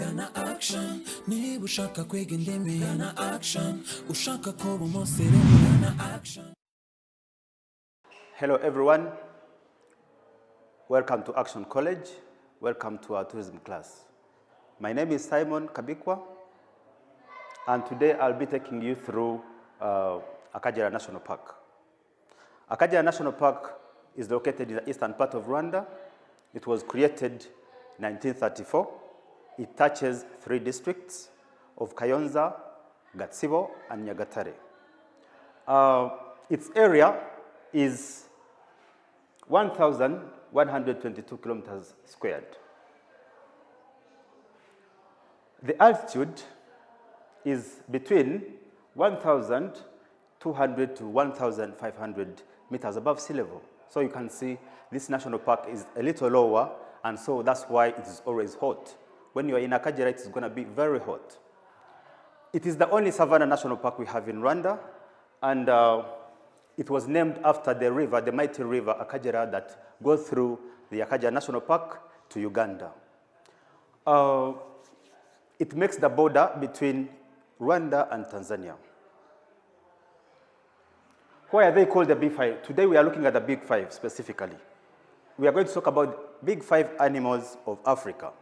gana action niba ushaka kwiga indimi gana action ushaka kuba umusirimu gana action. Hello everyone, welcome to Action College, welcome to our tourism class. My name is Simon Kabikwa, and today I'll be taking you through Akagera National Park. Akagera National Park is located in the eastern part of Rwanda. It was created in 1934. It touches 3 districts of KAYONZA, Gatsibo, and Nyagatare. Its area is 1,122 kilometers squared. The altitude is between 1,200 to 1,500 meters above sea level. So you can see this national park is a little lower, and so that's why it is always hot. When you are in Akagera, it is going to be very hot. It is the only savanna national park we have in Rwanda, and it was named after the river, the mighty river Akagera that goes through the Akagera National Park to Uganda. It makes the border between Rwanda and Tanzania. Why are they called the Big Five? Today we are looking at the Big Five specifically. We are going to talk about Big Five animals of Africa.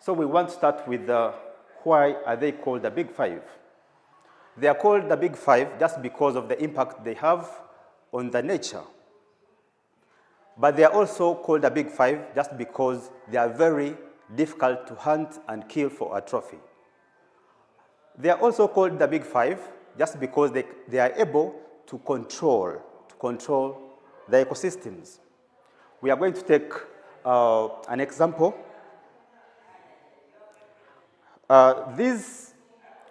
So we want to start with why are they called the Big Five? They are called the Big Five just because of the impact they have on the nature. But they are also called the Big Five just because they are very difficult to hunt and kill for a trophy. They are also called the Big Five just because they are able to control the ecosystems. We are going to take an example. These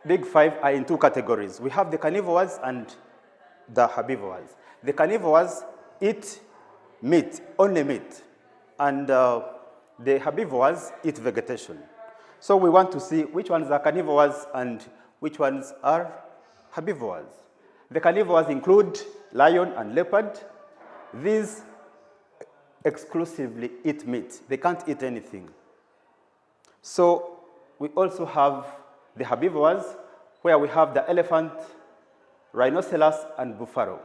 Big Five are in 2 categories. We have the carnivores and the herbivores. The carnivores eat meat, only meat, and the herbivores eat vegetation. So we want to see which ones are carnivores and which ones are herbivores. The carnivores include lion and leopard. These exclusively eat meat. They can't eat anything. So we also have the herbivores, where we have the elephant, rhinoceros, and buffalo.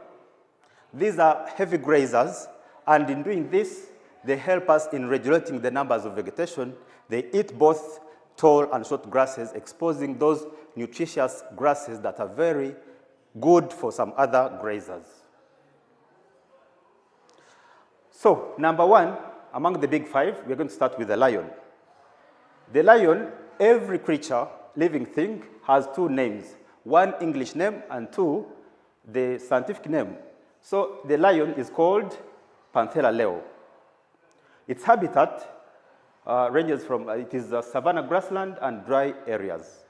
These are heavy grazers, and in doing this, they help us in regulating the numbers of vegetation. They eat both tall and short grasses, exposing those nutritious grasses that are very good for some other grazers. So, number 1, among the Big Five, we're going to start with the lion. The lion, every creature, living thing, has 2 names. 1 English name and 2 the scientific name. So the lion is called Panthera leo. Its habitat ranges from, it is savanna grassland and dry areas.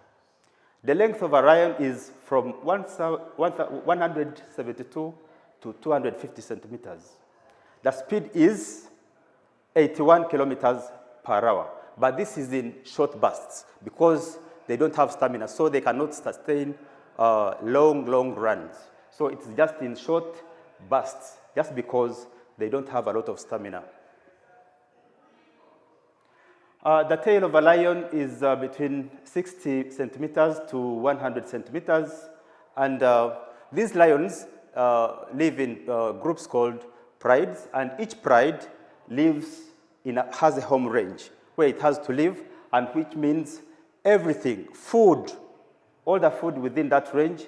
The length of a lion is from 172 to 250 centimeters. The speed is 81 kilometers per hour. But this is in short bursts because they don't have stamina, so they cannot sustain long runs. So it's just in short bursts, just because they don't have a lot of stamina. The tail of a lion is between 60 centimeters to 100 centimeters. And these lions live in groups called prides, and each pride has a home range where it has to live, and which means everything, food, all the food within that range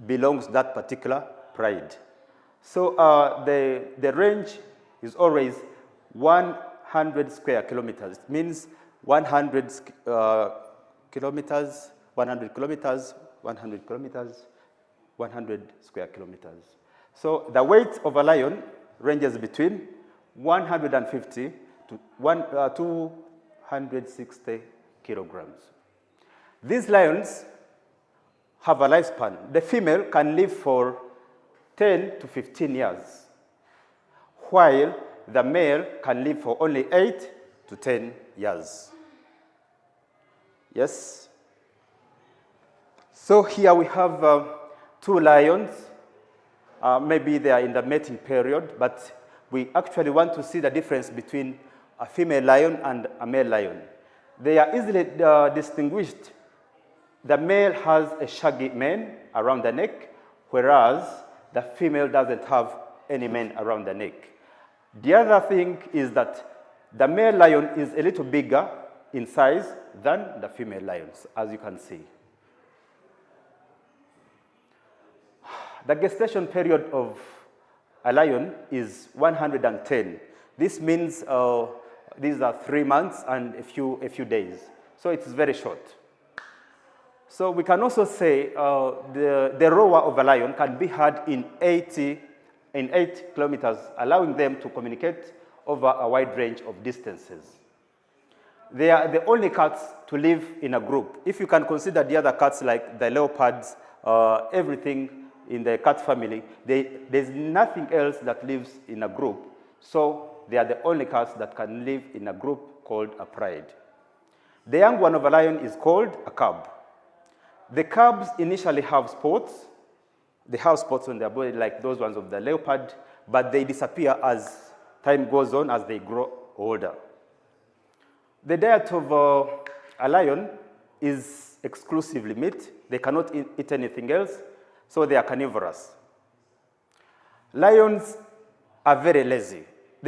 belongs to that particular pride. So the range is always 100 square kilometers. It means 100 kilometers, 100 kilometers, 100 kilometers, 100 square kilometers. So the weight of a lion ranges between 150 to 260 kilograms. These lions have a lifespan. The female can live for 10 to 15 years, while the male can live for only 8 to 10 years. Yes? So here we have 2 lions. Maybe they are in the mating period, but we actually want to see the difference between a female lion and a male lion. They are easily distinguished. The male has a shaggy mane around the neck, whereas the female doesn't have any mane around the neck. The other thing is that the male lion is a little bigger in size than the female lions, as you can see. The gestation period of a lion is 110. This means these are 3 months and a few days. So it's very short. So we can also say the roar of a lion can be heard in 8 kilometers, allowing them to communicate over a wide range of distances. They are the only cats to live in a group. If you can consider the other cats like the leopards, everything in the cat family, there's nothing else that lives in a group. So they are the only cats that can live in a group called a pride. The young one of a lion is called a cub. The cubs initially have spots. They have spots on their body like those ones of the leopard, but they disappear as time goes on, as they grow older. The diet of a lion is exclusively meat. They cannot eat anything else, so they are carnivorous. Lions are very lazy,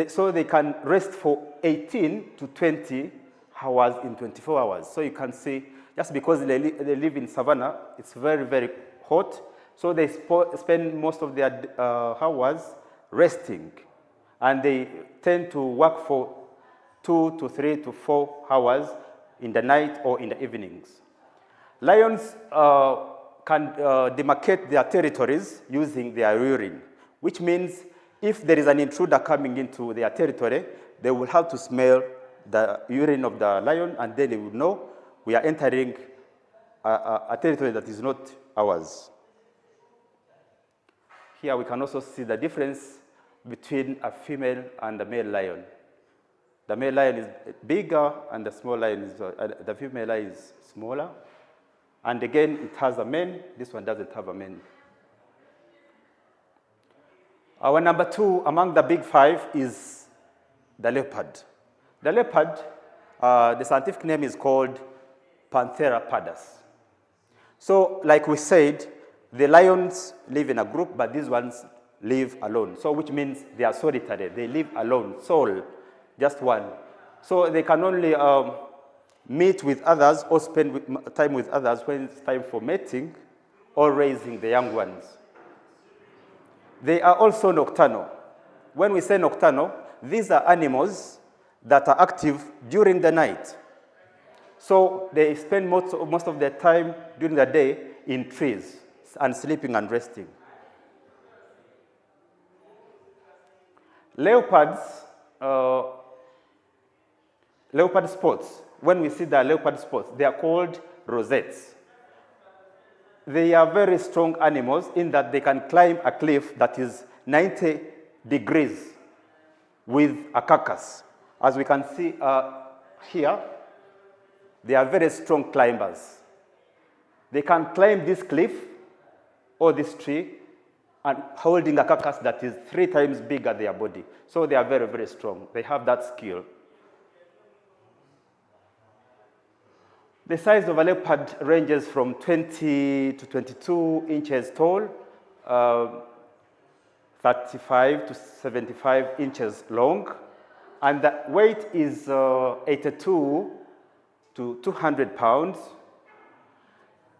so they can rest for 18 to 20 hours in 24 hours. So you can see, just because they live in savanna, it's very, very hot, so they spend most of their hours resting, and they tend to work for 2 to 3 to 4 hours in the night or in the evenings. Lions can demarcate their territories using their urine, which means if there is an intruder coming into their territory, they will have to smell the urine of the lion, and then they will know we are entering a territory that is not ours. Here we can also see the difference between a female and a male lion. The male lion is bigger and the small lion is, the female lion is smaller. And again, it has a mane. This one doesn't have a mane. Our number 2 among the big 5 is the leopard. The leopard, the scientific name is called Panthera pardus. So, like we said, the lions live in a group, but these ones live alone. So, which means they are solitary. They live alone, sole, just one. So, they can only meet with others or spend time with others when it's time for mating or raising the young ones. They are also nocturnal. When we say nocturnal, these are animals that are active during the night. So they spend most of their time during the day in trees and sleeping and resting. Leopards, leopard spots, when we see the leopard spots, they are called rosettes. They are very strong animals in that they can climb a cliff that is 90 degrees with a carcass. As we can see here, they are very strong climbers. They can climb this cliff or this tree and holding a carcass that is 3 times bigger than their body. So they are very, very strong. They have that skill. The size of a leopard ranges from 20 to 22 inches tall, 35 to 75 inches long, and the weight is 82 to 200 pounds.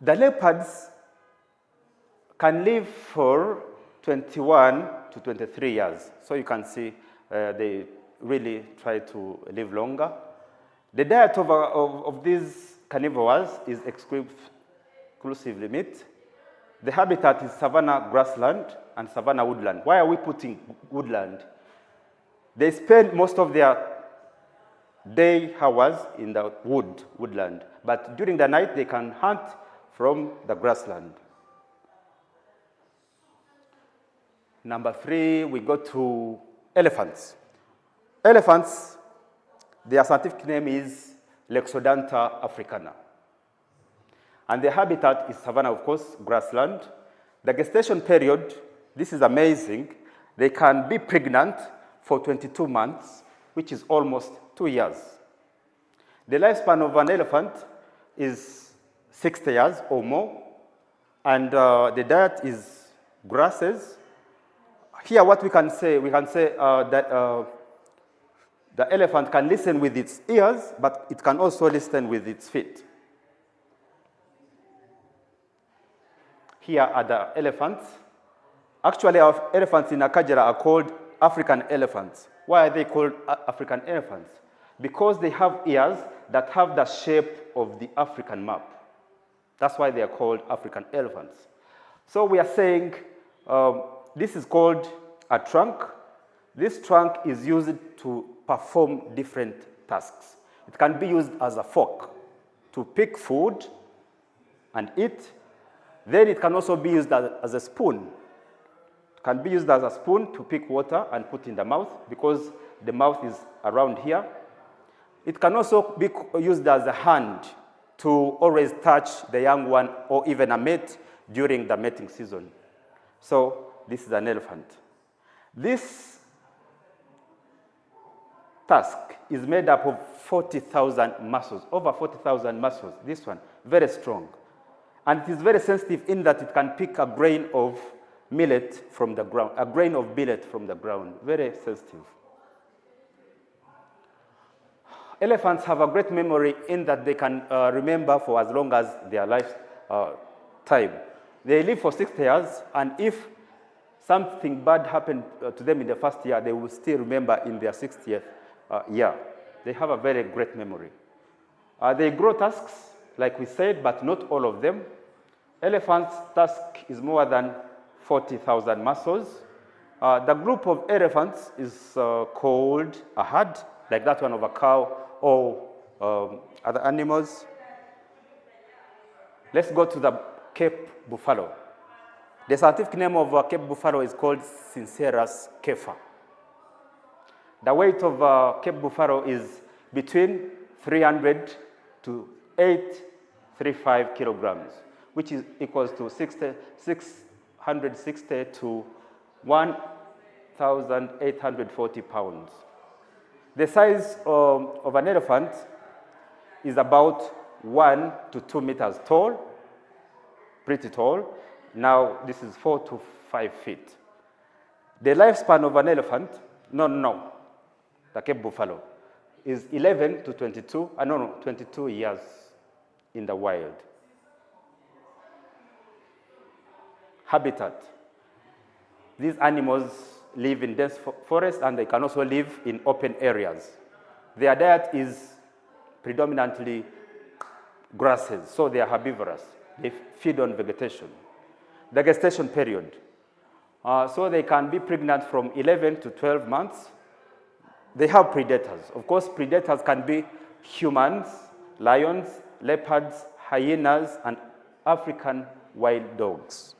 The leopards can live for 21 to 23 years. So you can see they really try to live longer. The diet of these carnivores is exclusively meat. The habitat is savanna grassland and savanna woodland. Why are we putting woodland? They spend most of their day hours in the woodland, but during the night they can hunt from the grassland. Number 3, we go to elephants. Elephants, their scientific name is Lexodonta africana. And the habitat is savanna, of course, grassland. The gestation period, this is amazing. They can be pregnant for 22 months, which is almost 2 years. The lifespan of an elephant is 60 years or more, and the diet is grasses. Here what we can say that the elephant can listen with its ears, but it can also listen with its feet. Here are the elephants. Actually, our elephants in Akagera are called African elephants. Why are they called African elephants? Because they have ears that have the shape of the African map. That's why they are called African elephants. So we are saying this is called a trunk. This trunk is used to perform different tasks. It can be used as a fork to pick food and eat. Then it can also be used as a spoon. It can be used as a spoon to pick water and put in the mouth because the mouth is around here. It can also be used as a hand to always touch the young one or even a mate during the mating season. So this is an elephant. This tusk is made up of 40,000 muscles, over 40,000 muscles. This one, very strong. And it is very sensitive in that it can pick a grain of millet from the ground, a grain of millet from the ground, very sensitive. Elephants have a great memory in that they can remember for as long as their lifetime. They live for 60 years, and if something bad happened to them in the first year, they will still remember in their 60th year. They have a very great memory. They grow tusks, like we said, but not all of them. Elephant's tusk is more than 40,000 muscles. The group of elephants is called a herd, like that one of a cow or other animals. Let's go to the Cape buffalo. The scientific name of Cape buffalo is called Sincerus kefa. The weight of Cape buffalo is between 300 to 835 kilograms, which is equals to 660 to 1,840 pounds. The size of an elephant is about 1 to 2 meters tall, pretty tall. Now this is 4 to 5 feet. The lifespan of an elephant, the Cape buffalo, is 11 to 22 years in the wild. Habitat. These animals live in dense forest and they can also live in open areas. Their diet is predominantly grasses, so they are herbivorous. They feed on vegetation. The gestation period. So they can be pregnant from 11 to 12 months. They have predators. Of course, predators can be humans, lions, leopards, hyenas, and African wild dogs.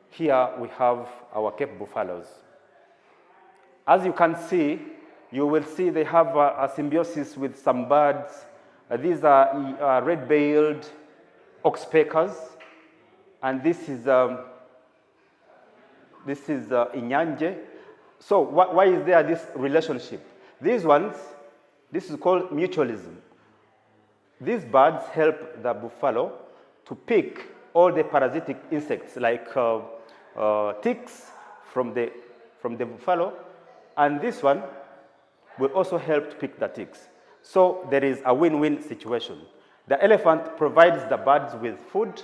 Here we have our Cape buffaloes. As you can see, you will see they have a symbiosis with some birds. These are red-billed oxpeckers, and this is inyanje. So why is there this relationship? These ones, this is called mutualism. These birds help the buffalo to pick all the parasitic insects like ticks from the buffalo, and this one will also help to pick the ticks. So there is a win-win situation. The elephant provides the birds with food,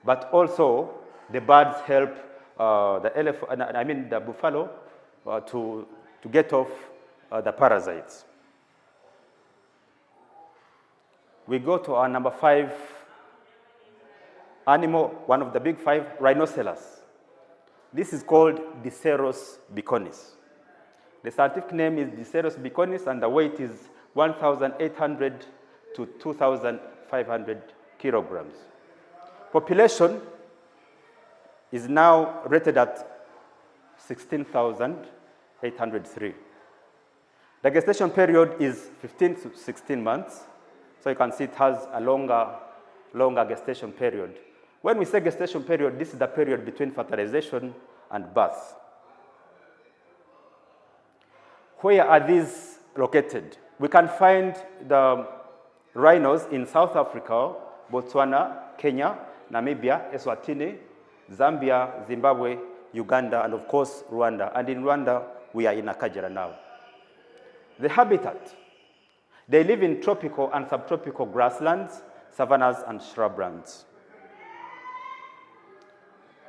but also the birds help the buffalo to get off the parasites. We go to our number 5 animal, one of the big 5, rhinoceros. This is called Diceros biconis. The scientific name is Diceros biconis, and the weight is 1,800 to 2,500 kilograms. Population is now rated at 16,803. The gestation period is 15 to 16 months. So you can see it has a longer gestation period. When we say gestation period, this is the period between fertilization and birth. Where are these located? We can find the rhinos in South Africa, Botswana, Kenya, Namibia, Eswatini, Zambia, Zimbabwe, Uganda, and of course, Rwanda. And in Rwanda, we are in Akagera now. The habitat. They live in tropical and subtropical grasslands, savannas, and shrublands.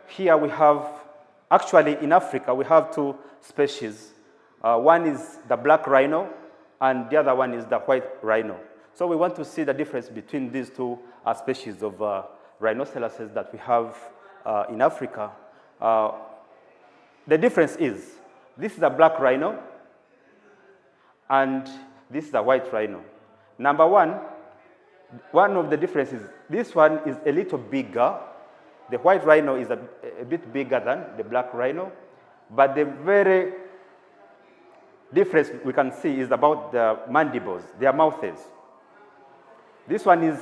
Here we have, actually in Africa, we have two species. One is the black rhino, and the other one is the white rhino. So we want to see the difference between these two species of rhinoceroses that we have in Africa. The difference is, this is a black rhino, and this is a white rhino. Number one of the differences, this one is a little bigger. The white rhino is a bit bigger than the black rhino, but the very difference we can see is about the mandibles, their mouths. This one is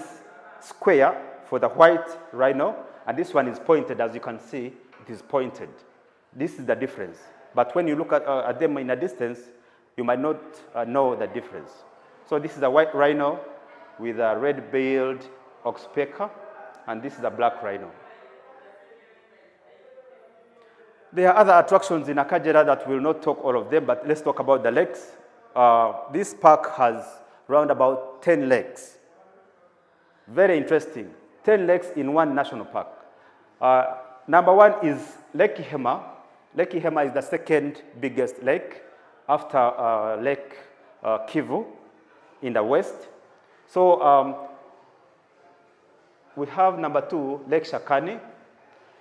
square for the white rhino, and this one is pointed. As you can see, it is pointed. This is the difference. But when you look at them in a distance, you might not know the difference. So this is a white rhino with a red-billed oxpecker, and this is a black rhino. There are other attractions in Akagera that will not talk all of them, but let's talk about the lakes. This park has round about 10 lakes. Very interesting. 10 lakes in one national park. Number one is Lake Ihema. Lake Ihema is the second biggest lake after Lake Kivu in the west. So we have number two, Lake Shakani,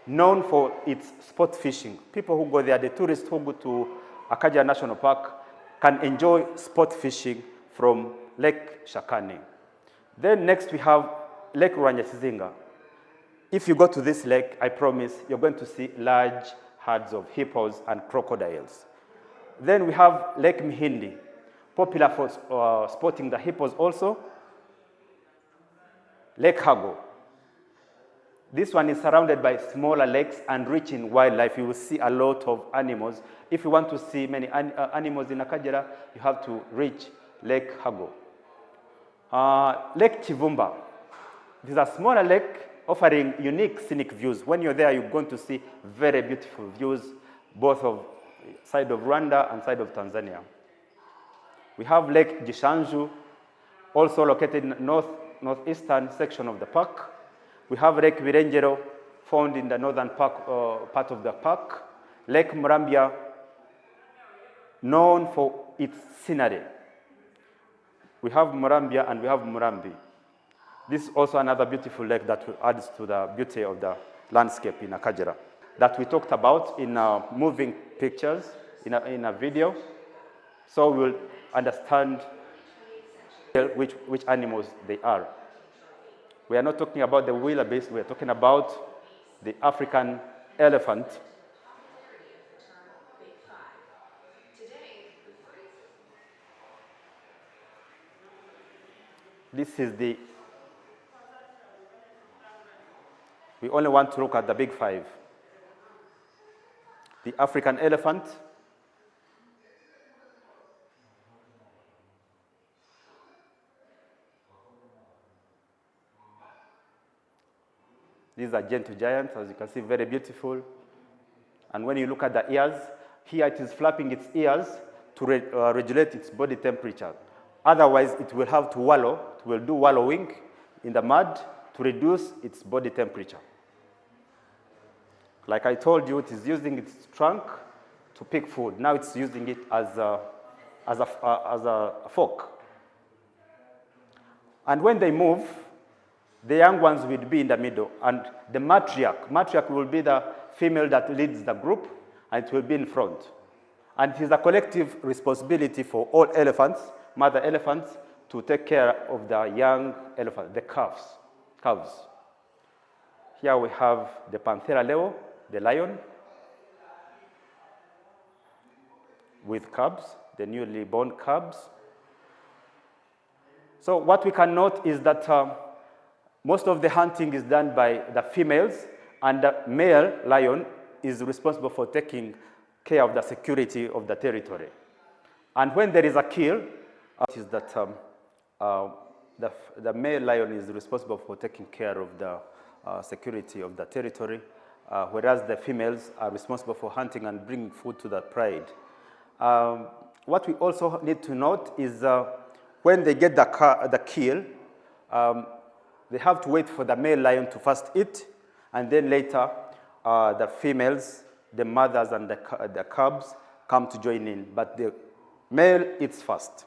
known for its sport fishing. People who go there, the tourists who go to Akagera National Park, can enjoy sport fishing from Lake Shakani. Then next we have Lake Rwanda. If you go to this lake, I promise you're going to see large herds of hippos and crocodiles. Then we have Lake Mihindi, popular for sporting the hippos also. Lake Hago. This one is surrounded by smaller lakes and rich in wildlife. You will see a lot of animals. If you want to see many animals in Akagera, you have to reach Lake Hago. Lake Chivumba. This is a smaller lake offering unique scenic views. When you're there, you're going to see very beautiful views, both of side of Rwanda and side of Tanzania. We have Lake Gishanju, also located in northeastern section of the park. We have Lake Virengero, found in the northern part of the park. Lake Murambya, known for its scenery. We have Murambya and we have Murambi. This is also another beautiful lake that adds to the beauty of the landscape in Akagera that we talked about in moving pictures, in a video. So we'll understand which animals they are. We are not talking about the wildebeest, we are talking about the African elephant. This is we only want to look at the big five. The African elephant, these are gentle giants, as you can see, very beautiful. And when you look at the ears, here it is flapping its ears to regulate its body temperature. Otherwise, it will have to wallow, it will do wallowing in the mud to reduce its body temperature. Like I told you, it is using its trunk to pick food. Now it's using it as a fork. And when they move, the young ones will be in the middle, and the matriarch will be the female that leads the group, and it will be in front. And it is a collective responsibility for all elephants, mother elephants, to take care of the young elephants, the calves. Here we have the Panthera leo, the lion, with cubs, the newly born cubs. So what we can note is that most of the hunting is done by the females, and the male lion is responsible for taking care of the security of the territory. And when there is a kill, is that the male lion is responsible for taking care of the security of the territory, whereas the females are responsible for hunting and bringing food to the pride. What we also need to note is when they get the kill, they have to wait for the male lion to first eat, and then later the females, the mothers and the cubs come to join in, but the male eats first.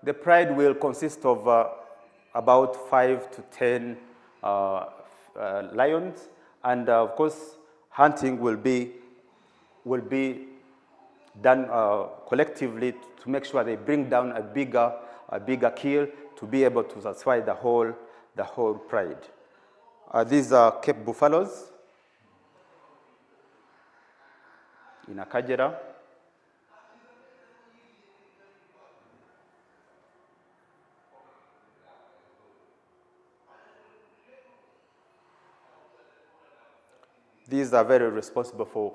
The pride will consist of about 5 to 10 lions, and of course, hunting will be done collectively to make sure they bring down a bigger kill to be able to satisfy the whole pride. These are Cape buffaloes in Akagera. These are very responsible for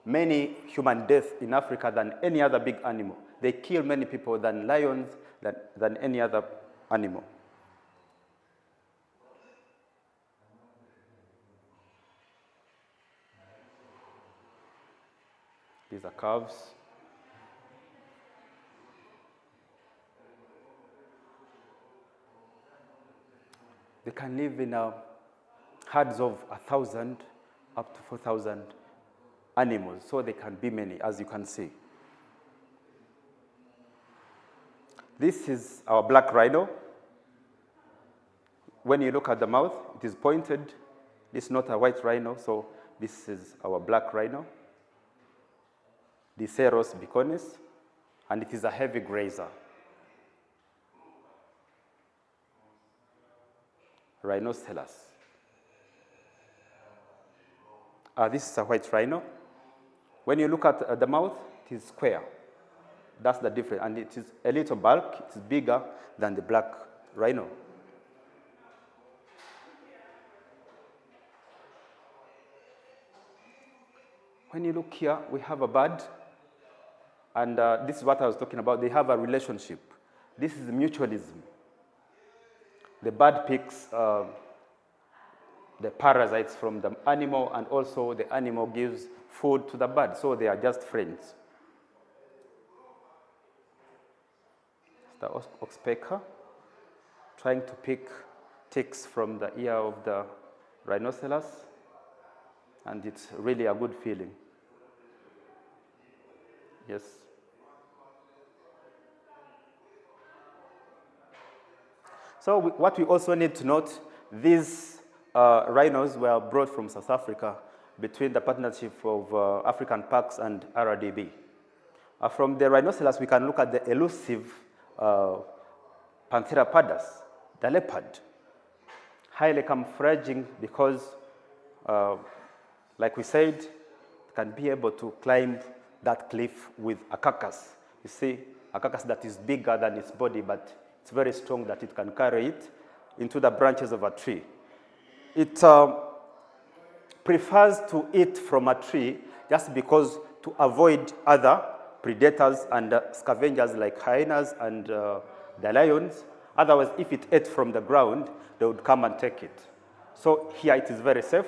many human deaths in Africa than any other big animal. They kill many people than lions, than any other animal. These are calves. They can live in herds of 1,000 up to 4,000 animals, so they can be many, as you can see. This is our black rhino. When you look at the mouth, it is pointed. This is not a white rhino, so this is our black rhino, Rhinoceros biconis, and it is a heavy grazer. Rhinoceros. This is a white rhino. When you look at the mouth, it is square. That's the difference, and it is a little bulk. It is bigger than the black rhino. When you look here, we have a bird, and this is what I was talking about. They have a relationship. This is mutualism. The bird picks the parasites from the animal, and also the animal gives food to the bird, so they are just friends. The oxpecker trying to pick ticks from the ear of the rhinoceros, and it's really a good feeling. Yes. So what we also need to note, these rhinos were brought from South Africa between the partnership of African Parks and RDB. From the rhinoceros, we can look at the elusive Panthera pardus, the leopard, highly camouflaging because, like we said, it can be able to climb that cliff with a carcass. You see, a carcass that is bigger than its body, but it's very strong that it can carry it into the branches of a tree. It prefers to eat from a tree just because to avoid other predators and scavengers like hyenas and the lions. Otherwise, if it ate from the ground, they would come and take it. So here it is very safe.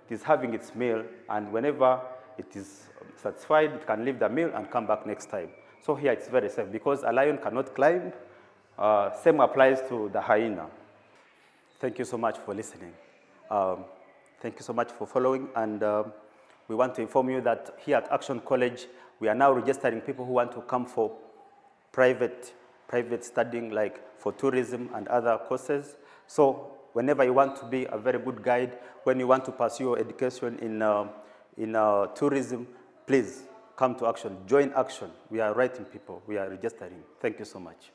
It is having its meal, and whenever it is satisfied, it can leave the meal and come back next time. So here it's very safe because a lion cannot climb. Same applies to the hyena. Thank you so much for listening. Thank you so much for following, and we want to inform you that here at Action College, we are now registering people who want to come for private studying, like for tourism and other courses. So whenever you want to be a very good guide, when you want to pursue your education in tourism, please come to Action. Join Action. We are writing people. We are registering. Thank you so much.